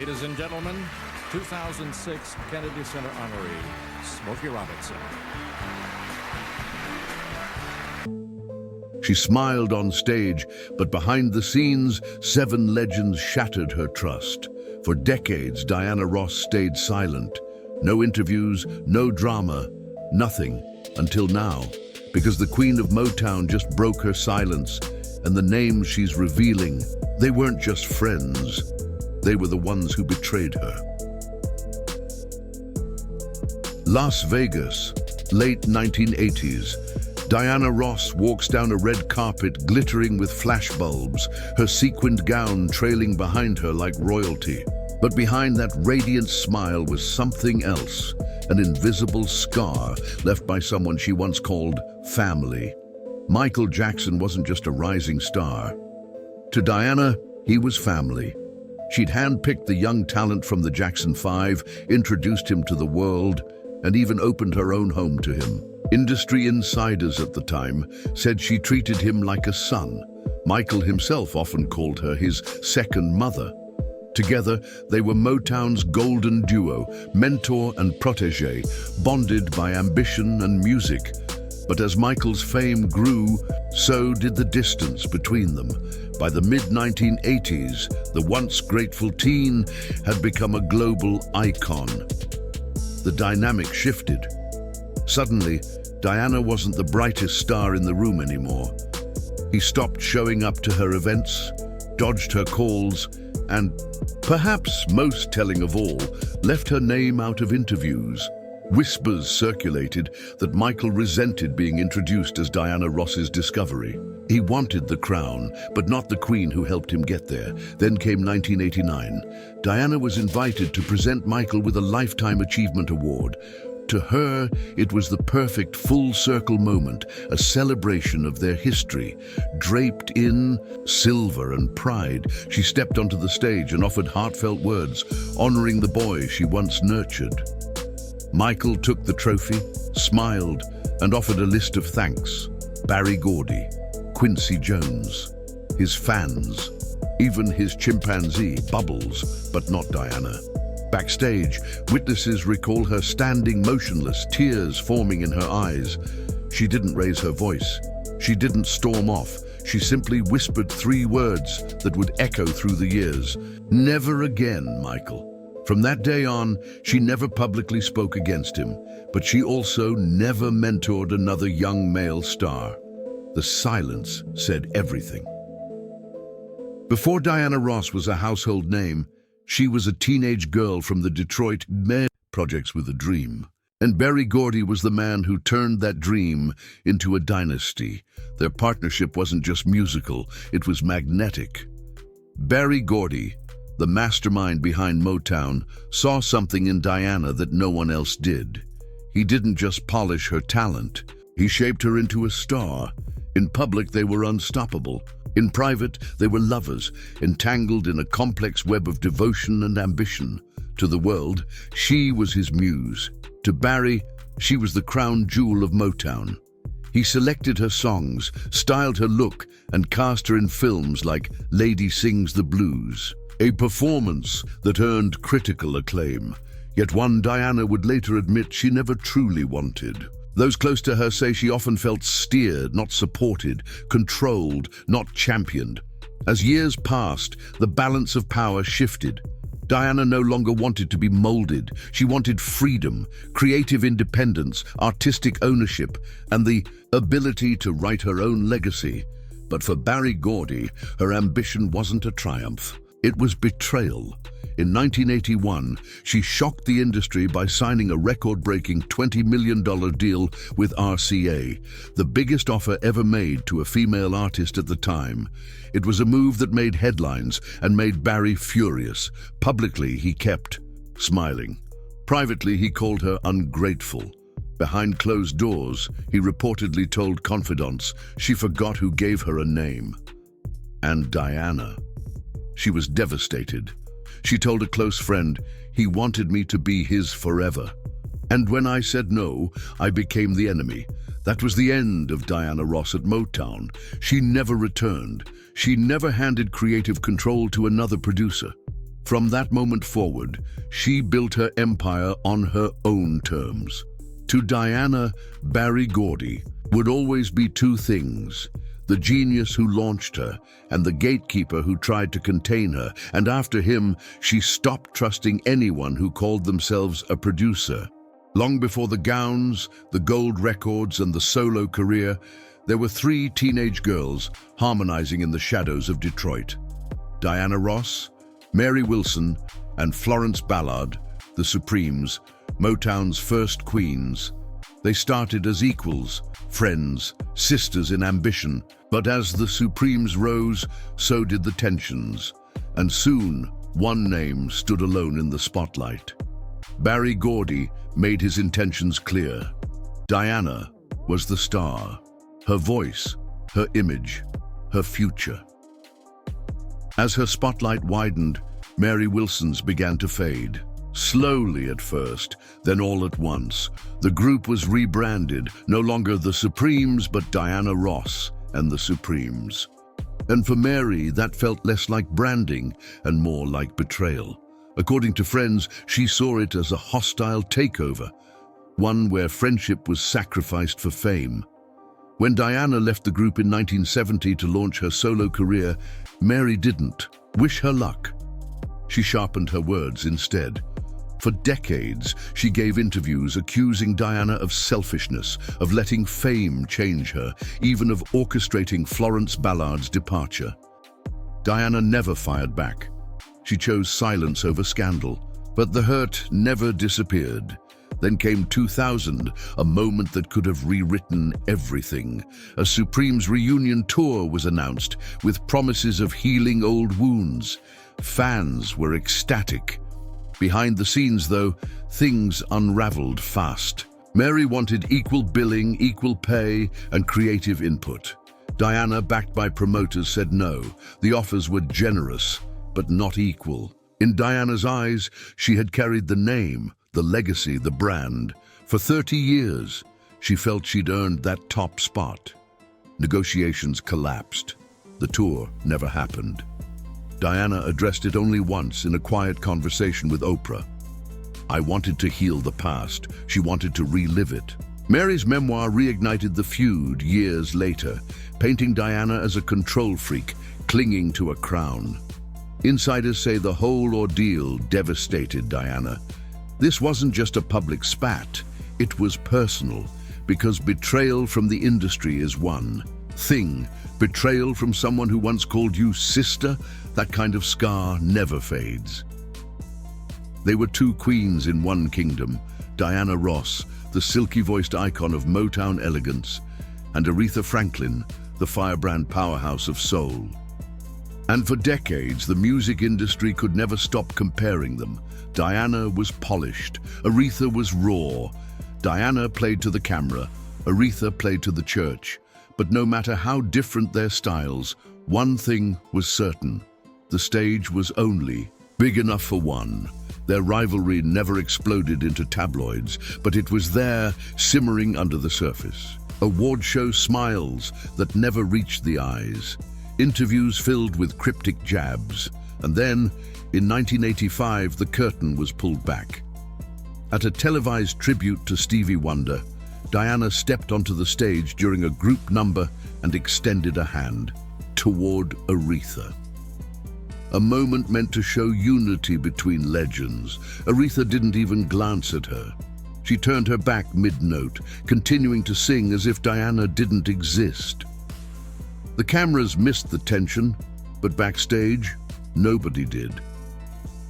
Ladies and gentlemen, 2006 Kennedy Center honoree, Smokey Robinson. She smiled on stage, but behind the scenes, 7 legends shattered her trust. For decades, Diana Ross stayed silent. No interviews, no drama, nothing, until now. Because the Queen of Motown just broke her silence, and the names she's revealing, they weren't just friends. They were the ones who betrayed her. Las Vegas, late 1980s. Diana Ross walks down a red carpet glittering with flashbulbs, her sequined gown trailing behind her like royalty. But behind that radiant smile was something else, an invisible scar left by someone she once called family. Michael Jackson wasn't just a rising star. To Diana, he was family. She'd handpicked the young talent from the Jackson 5, introduced him to the world, and even opened her own home to him. Industry insiders at the time said she treated him like a son. Michael himself often called her his second mother. Together, they were Motown's golden duo, mentor and protege, bonded by ambition and music. But as Michael's fame grew, so did the distance between them. By the mid-1980s, the once grateful teen had become a global icon. The dynamic shifted. Suddenly, Diana wasn't the brightest star in the room anymore. He stopped showing up to her events, dodged her calls, and, perhaps most telling of all, left her name out of interviews. Whispers circulated that Michael resented being introduced as Diana Ross's discovery. He wanted the crown, but not the queen who helped him get there. Then came 1989. Diana was invited to present Michael with a Lifetime Achievement Award. To her, it was the perfect full-circle moment, a celebration of their history. Draped in silver and pride, she stepped onto the stage and offered heartfelt words, honoring the boy she once nurtured. Michael took the trophy, smiled, and offered a list of thanks. Barry Gordy, Quincy Jones, his fans, even his chimpanzee, Bubbles, but not Diana. Backstage, witnesses recall her standing motionless, tears forming in her eyes. She didn't raise her voice. She didn't storm off. She simply whispered 3 words that would echo through the years. Never again, Michael. From that day on, she never publicly spoke against him, but she also never mentored another young male star. The silence said everything. Before Diana Ross was a household name, she was a teenage girl from the Detroit projects with a dream. And Barry Gordy was the man who turned that dream into a dynasty. Their partnership wasn't just musical, it was magnetic. Barry Gordy, the mastermind behind Motown, saw something in Diana that no one else did. He didn't just polish her talent, he shaped her into a star. In public, they were unstoppable. In private, they were lovers, entangled in a complex web of devotion and ambition. To the world, she was his muse. To Barry, she was the crown jewel of Motown. He selected her songs, styled her look, and cast her in films like Lady Sings the Blues. A performance that earned critical acclaim, yet one Diana would later admit she never truly wanted. Those close to her say she often felt steered, not supported, controlled, not championed. As years passed, the balance of power shifted. Diana no longer wanted to be molded. She wanted freedom, creative independence, artistic ownership, and the ability to write her own legacy. But for Barry Gordy, her ambition wasn't a triumph. It was betrayal. In 1981, she shocked the industry by signing a record-breaking $20 million deal with RCA, the biggest offer ever made to a female artist at the time. It was a move that made headlines and made Barry furious. Publicly, he kept smiling. Privately, he called her ungrateful. Behind closed doors, he reportedly told confidants she forgot who gave her a name. And Diana. She was devastated. She told a close friend, "He wanted me to be his forever. And when I said no, I became the enemy." That was the end of Diana Ross at Motown. She never returned. She never handed creative control to another producer. From that moment forward, she built her empire on her own terms. To Diana, Berry Gordy would always be two things: the genius who launched her and the gatekeeper who tried to contain her, and after him, she stopped trusting anyone who called themselves a producer. Long before the gowns, the gold records, and the solo career, there were three teenage girls harmonizing in the shadows of Detroit: Diana Ross, Mary Wilson, and Florence Ballard, the Supremes, Motown's first queens. They started as equals, friends, sisters in ambition, but as the Supremes rose, so did the tensions, and soon one name stood alone in the spotlight. Berry Gordy made his intentions clear. Diana was the star, her voice, her image, her future. As her spotlight widened, Mary Wilson's began to fade. Slowly at first, then all at once. The group was rebranded, no longer the Supremes, but Diana Ross and the Supremes. And for Mary, that felt less like branding and more like betrayal. According to friends, she saw it as a hostile takeover, one where friendship was sacrificed for fame. When Diana left the group in 1970 to launch her solo career, Mary didn't wish her luck. She sharpened her words instead. For decades, she gave interviews accusing Diana of selfishness, of letting fame change her, even of orchestrating Florence Ballard's departure. Diana never fired back. She chose silence over scandal, but the hurt never disappeared. Then came 2000, a moment that could have rewritten everything. A Supremes reunion tour was announced, with promises of healing old wounds. Fans were ecstatic. Behind the scenes, though, things unraveled fast. Mary wanted equal billing, equal pay, and creative input. Diana, backed by promoters, said no. The offers were generous, but not equal. In Diana's eyes, she had carried the name, the legacy, the brand. For 30 years, she felt she'd earned that top spot. Negotiations collapsed. The tour never happened. Diana addressed it only once in a quiet conversation with Oprah. I wanted to heal the past. She wanted to relive it. Mary's memoir reignited the feud years later, painting Diana as a control freak, clinging to a crown. Insiders say the whole ordeal devastated Diana. This wasn't just a public spat, it was personal, because betrayal from the industry is one thing. Betrayal from someone who once called you sister, that kind of scar never fades. They were two queens in one kingdom: Diana Ross, the silky-voiced icon of Motown elegance, and Aretha Franklin, the firebrand powerhouse of soul. And for decades, the music industry could never stop comparing them. Diana was polished, Aretha was raw. Diana played to the camera, Aretha played to the church. But no matter how different their styles, one thing was certain: the stage was only big enough for one. Their rivalry never exploded into tabloids, but it was there, simmering under the surface. Award show smiles that never reached the eyes. Interviews filled with cryptic jabs. And then, in 1985, the curtain was pulled back. At a televised tribute to Stevie Wonder, Diana stepped onto the stage during a group number and extended a hand toward Aretha. A moment meant to show unity between legends. Aretha didn't even glance at her. She turned her back mid-note, continuing to sing as if Diana didn't exist. The cameras missed the tension, but backstage, nobody did.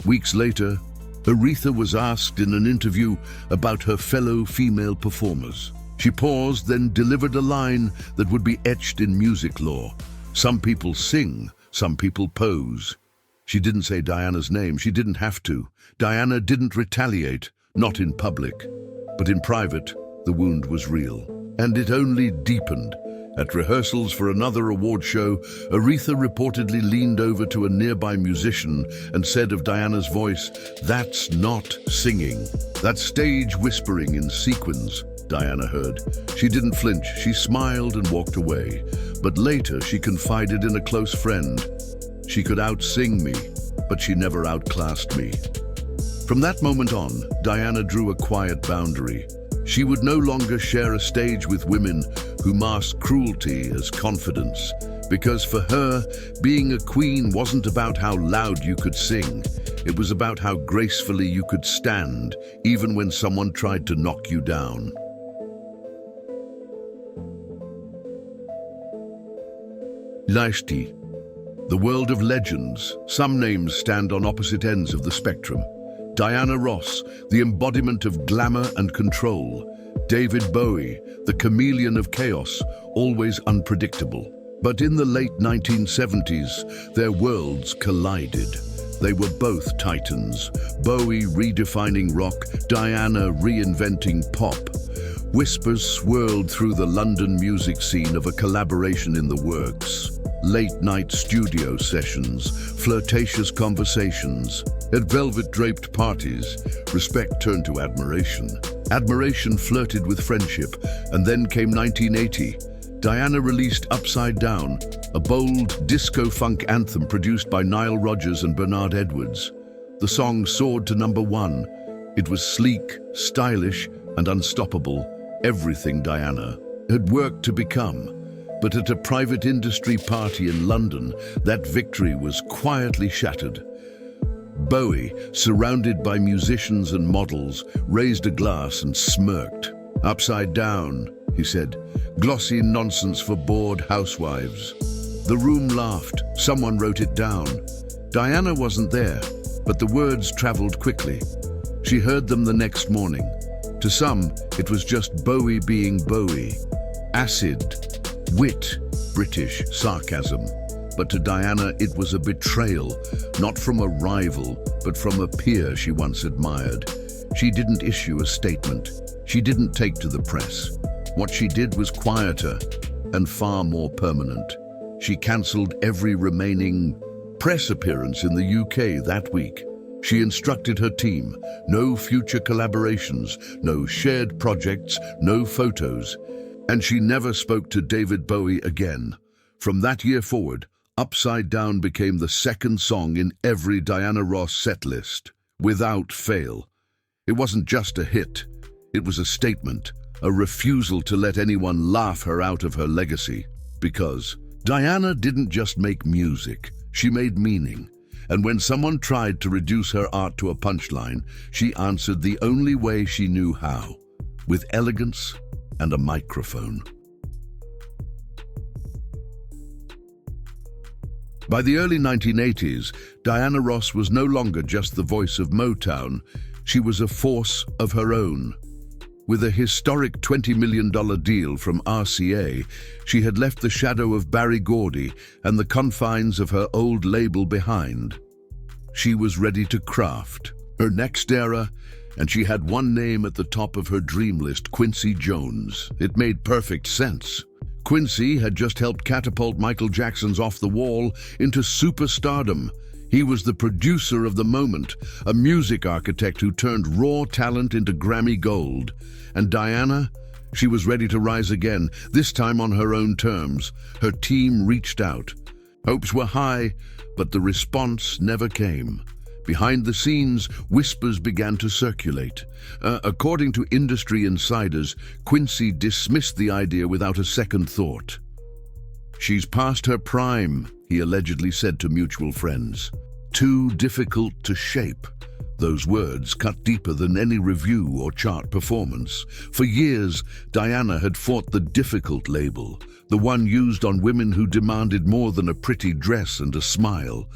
Weeks later, Aretha was asked in an interview about her fellow female performers. She paused, then delivered a line that would be etched in music lore. Some people sing, some people pose. She didn't say Diana's name. She didn't have to. Diana didn't retaliate, not in public. But in private, the wound was real. And it only deepened. At rehearsals for another award show, Aretha reportedly leaned over to a nearby musician and said of Diana's voice, "That's not singing. That's stage whispering in sequins," Diana heard. She didn't flinch. She smiled and walked away. But later, she confided in a close friend, "She could out-sing me, but she never outclassed me. From that moment on, Diana drew a quiet boundary. She would no longer share a stage with women who masked cruelty as confidence, because for her, being a queen wasn't about how loud you could sing. It was about how gracefully you could stand, even when someone tried to knock you down. Lashti, the world of legends. Some names stand on opposite ends of the spectrum. Diana Ross, the embodiment of glamour and control. David Bowie, the chameleon of chaos, always unpredictable. But in the late 1970s, their worlds collided. They were both titans, Bowie redefining rock, Diana reinventing pop. Whispers swirled through the London music scene of a collaboration in the works. Late-night studio sessions, flirtatious conversations. At velvet-draped parties, respect turned to admiration. Admiration flirted with friendship, and then came 1980. Diana released Upside Down, a bold disco-funk anthem produced by Nile Rodgers and Bernard Edwards. The song soared to #1. It was sleek, stylish, and unstoppable, everything Diana had worked to become. But at a private industry party in London, that victory was quietly shattered. Bowie, surrounded by musicians and models, raised a glass and smirked. "Upside down," he said, "glossy nonsense for bored housewives." The room laughed. Someone wrote it down. Diana wasn't there, but the words traveled quickly. She heard them the next morning. To some, it was just Bowie being Bowie. Acid, wit, British sarcasm. But to Diana, it was a betrayal, not from a rival, but from a peer she once admired. She didn't issue a statement. She didn't take to the press. What she did was quieter and far more permanent. She cancelled every remaining press appearance in the UK that week. She instructed her team, no future collaborations, no shared projects, no photos. And she never spoke to David Bowie again. From that year forward, Upside Down became the second song in every Diana Ross setlist, without fail. It wasn't just a hit. It was a statement, a refusal to let anyone laugh her out of her legacy. Because Diana didn't just make music, she made meaning. And when someone tried to reduce her art to a punchline, she answered the only way she knew how, with elegance and a microphone. By the early 1980s, Diana Ross was no longer just the voice of Motown, she was a force of her own. With a historic $20 million deal from RCA, she had left the shadow of Barry Gordy and the confines of her old label behind. She was ready to craft her next era, and she had one name at the top of her dream list, Quincy Jones. It made perfect sense. Quincy had just helped catapult Michael Jackson's Off the Wall into superstardom. He was the producer of the moment, a music architect who turned raw talent into Grammy gold. And Diana, she was ready to rise again, this time on her own terms. Her team reached out. Hopes were high, but the response never came. Behind the scenes, whispers began to circulate. According to industry insiders, Quincy dismissed the idea without a second thought. "She's past her prime," he allegedly said to mutual friends. "Too difficult to shape." Those words cut deeper than any review or chart performance. For years, Diana had fought the difficult label, the one used on women who demanded more than a pretty dress and a smile.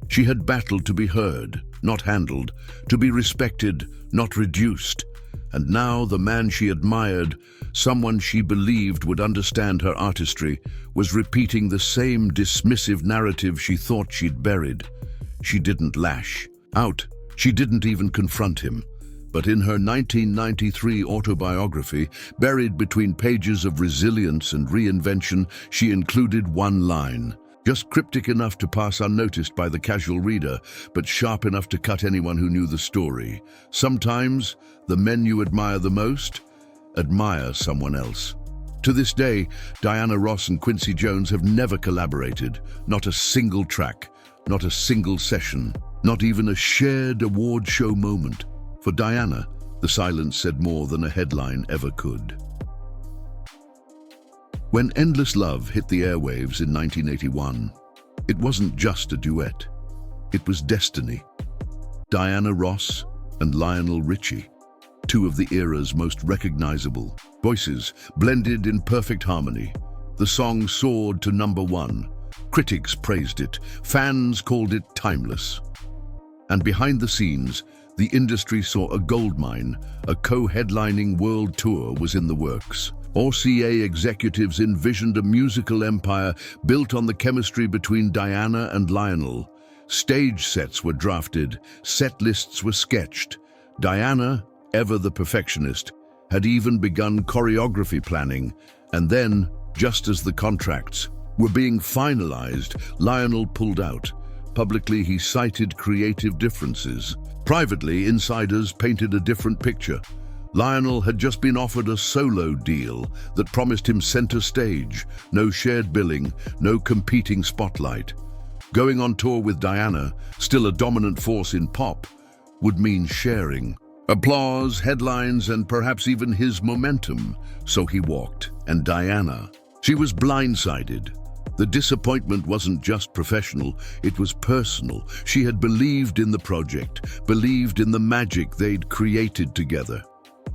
She had battled to be heard, not handled, to be respected, not reduced. And now the man she admired, someone she believed would understand her artistry, was repeating the same dismissive narrative she thought she'd buried. She didn't lash out. She didn't even confront him. But in her 1993 autobiography, buried between pages of resilience and reinvention, she included one line. Just cryptic enough to pass unnoticed by the casual reader, but sharp enough to cut anyone who knew the story. Sometimes, the men you admire the most admire someone else. To this day, Diana Ross and Quincy Jones have never collaborated, not a single track, not a single session. Not even a shared award show moment. For Diana, the silence said more than a headline ever could. When Endless Love hit the airwaves in 1981, it wasn't just a duet. It was destiny. Diana Ross and Lionel Richie, two of the era's most recognizable voices, blended in perfect harmony. The song soared to #1. Critics praised it. Fans called it timeless. And behind the scenes, the industry saw a goldmine. A co-headlining world tour was in the works. RCA executives envisioned a musical empire built on the chemistry between Diana and Lionel. Stage sets were drafted, set lists were sketched. Diana, ever the perfectionist, had even begun choreography planning. And then, just as the contracts were being finalized, Lionel pulled out. Publicly, he cited creative differences. Privately, insiders painted a different picture. Lionel had just been offered a solo deal that promised him center stage, no shared billing, no competing spotlight. Going on tour with Diana, still a dominant force in pop, would mean sharing applause, headlines, and perhaps even his momentum. So he walked. And Diana, she was blindsided. The disappointment wasn't just professional, it was personal. She had believed in the project, believed in the magic they'd created together.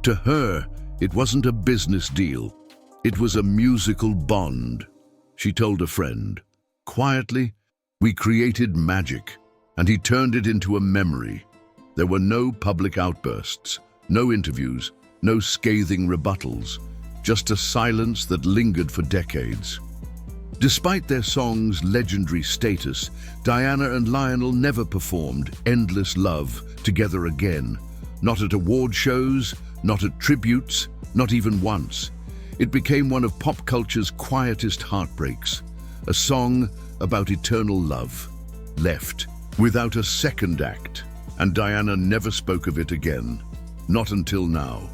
To her, it wasn't a business deal. It was a musical bond. She told a friend, quietly, "We created magic," and he turned it into a memory. There were no public outbursts, no interviews, no scathing rebuttals, just a silence that lingered for decades. Despite their song's legendary status, Diana and Lionel never performed Endless Love together again. Not at award shows, not at tributes, not even once. It became one of pop culture's quietest heartbreaks, a song about eternal love, left without a second act, and Diana never spoke of it again, not until now.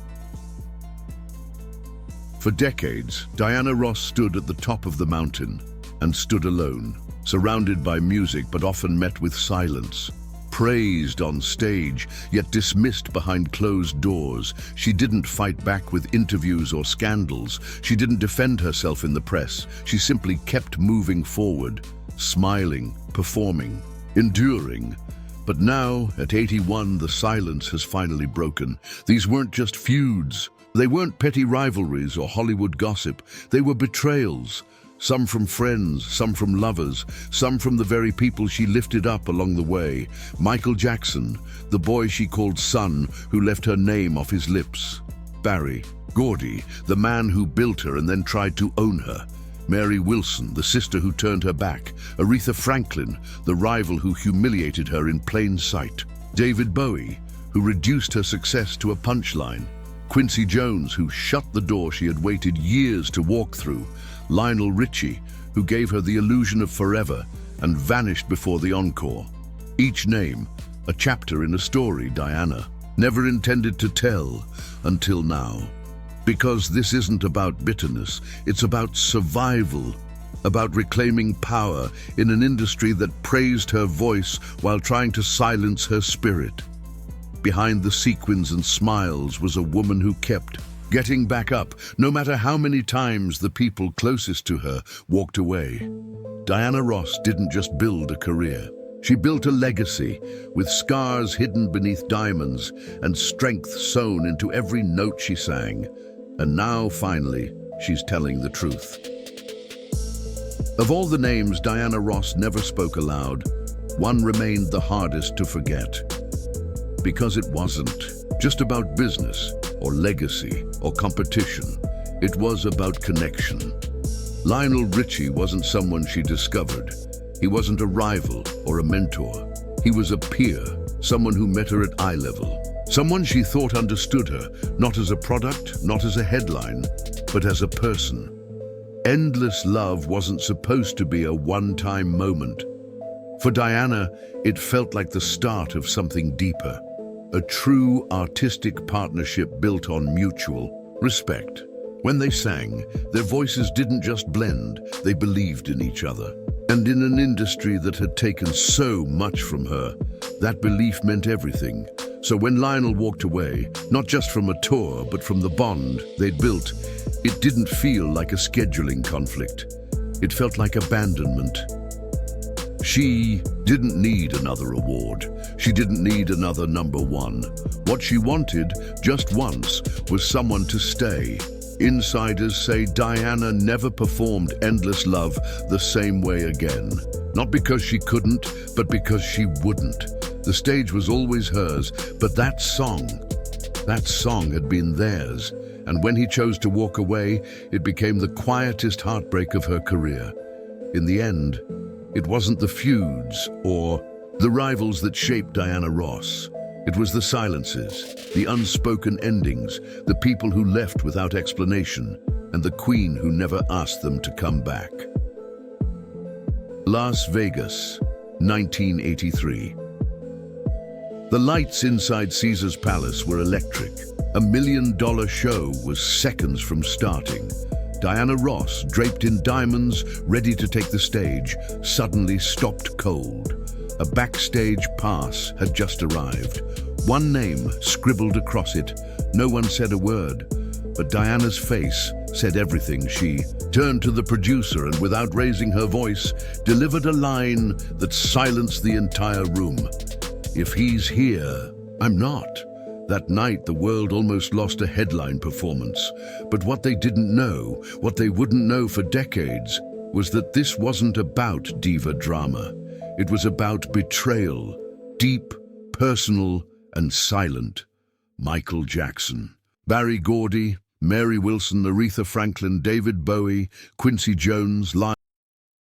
For decades, Diana Ross stood at the top of the mountain and stood alone, surrounded by music but often met with silence. Praised on stage, yet dismissed behind closed doors. She didn't fight back with interviews or scandals. She didn't defend herself in the press. She simply kept moving forward, smiling, performing, enduring. But now, at 81, the silence has finally broken. These weren't just feuds. They weren't petty rivalries or Hollywood gossip. They were betrayals. Some from friends, some from lovers, some from the very people she lifted up along the way. Michael Jackson, the boy she called son, who left her name off his lips. Barry, Gordy, the man who built her and then tried to own her. Mary Wilson, the sister who turned her back. Aretha Franklin, the rival who humiliated her in plain sight. David Bowie, who reduced her success to a punchline. Quincy Jones, who shut the door she had waited years to walk through. Lionel Richie, who gave her the illusion of forever and vanished before the encore. Each name, a chapter in a story Diana never intended to tell until now. Because this isn't about bitterness, it's about survival, about reclaiming power in an industry that praised her voice while trying to silence her spirit. Behind the sequins and smiles was a woman who kept getting back up, no matter how many times the people closest to her walked away. Diana Ross didn't just build a career. She built a legacy, with scars hidden beneath diamonds and strength sewn into every note she sang. And now, finally, she's telling the truth. Of all the names Diana Ross never spoke aloud, one remained the hardest to forget. Because it wasn't just about business or legacy or competition. It was about connection. Lionel Richie wasn't someone she discovered. He wasn't a rival or a mentor. He was a peer, someone who met her at eye level. Someone she thought understood her, not as a product, not as a headline, but as a person. Endless Love wasn't supposed to be a one-time moment. For Diana, it felt like the start of something deeper. A true artistic partnership built on mutual respect. When they sang, their voices didn't just blend, they believed in each other. And in an industry that had taken so much from her, that belief meant everything. So when Lionel walked away, not just from a tour, but from the bond they'd built, it didn't feel like a scheduling conflict. It felt like abandonment. She didn't need another award. She didn't need another #1. What she wanted, just once, was someone to stay. Insiders say Diana never performed Endless Love the same way again. Not because she couldn't, but because she wouldn't. The stage was always hers, but that song had been theirs. And when he chose to walk away, it became the quietest heartbreak of her career. In the end, it wasn't the feuds or the rivals that shaped Diana Ross. It was the silences, the unspoken endings, the people who left without explanation, and the queen who never asked them to come back. Las Vegas, 1983. The lights inside Caesar's Palace were electric. A $1 million show was seconds from starting. Diana Ross, draped in diamonds, ready to take the stage, suddenly stopped cold. A backstage pass had just arrived. One name scribbled across it. No one said a word, but Diana's face said everything. She turned to the producer and, without raising her voice, delivered a line that silenced the entire room. "If he's here, I'm not." That night, the world almost lost a headline performance. But what they didn't know, what they wouldn't know for decades, was that this wasn't about diva drama. It was about betrayal, deep, personal, and silent. Michael Jackson, Barry Gordy, Mary Wilson, Aretha Franklin, David Bowie, Quincy Jones,